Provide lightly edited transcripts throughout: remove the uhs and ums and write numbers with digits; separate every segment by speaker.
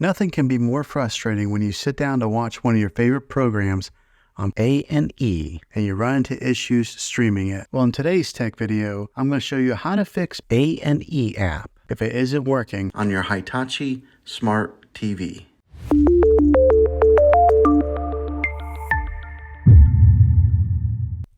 Speaker 1: Nothing can be more frustrating when you sit down to watch one of your favorite programs on A&E and you run into issues streaming it. Well, in today's tech video, I'm going to show you how to fix A&E App if it isn't working on your Hitachi Smart TV.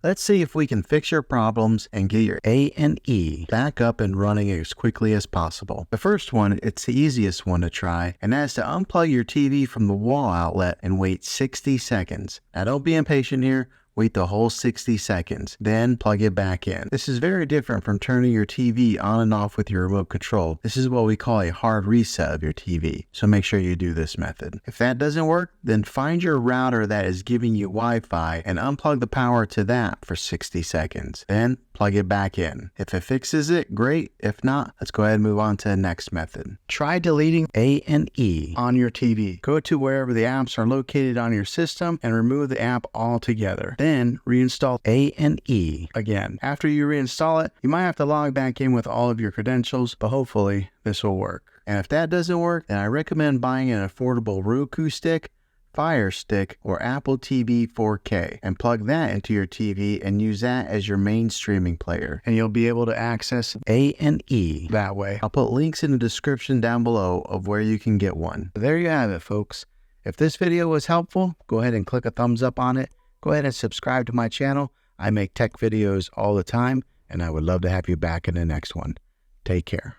Speaker 1: Let's see if we can fix your problems and get your A&E back up and running as quickly as possible. The first one, it's the easiest one to try, and that's to unplug your TV from the wall outlet and wait 60 seconds. Now don't be impatient here. Wait the whole 60 seconds, then plug it back in. This is very different from turning your TV on and off with your remote control. This is what we call a hard reset of your TV, so make sure you do this method. If that doesn't work, then find your router that is giving you Wi-Fi and unplug the power to that for 60 seconds. Then plug it back in. If it fixes it, great. If not, let's go ahead and move on to the next method. Try deleting A&E on your TV. Go to wherever the apps are located on your system and remove the app altogether. Then reinstall A&E again. After you reinstall it, you might have to log back in with all of your credentials, but hopefully this will work. And if that doesn't work, then I recommend buying an affordable Roku stick, Fire Stick, or Apple TV 4K and plug that into your TV and use that as your main streaming player. And you'll be able to access A&E that way. I'll put links in the description down below of where you can get one. There you have it, folks. If this video was helpful, go ahead and click a thumbs up on it. Go ahead and subscribe to my channel. I make tech videos all the time, and I would love to have you back in the next one. Take care.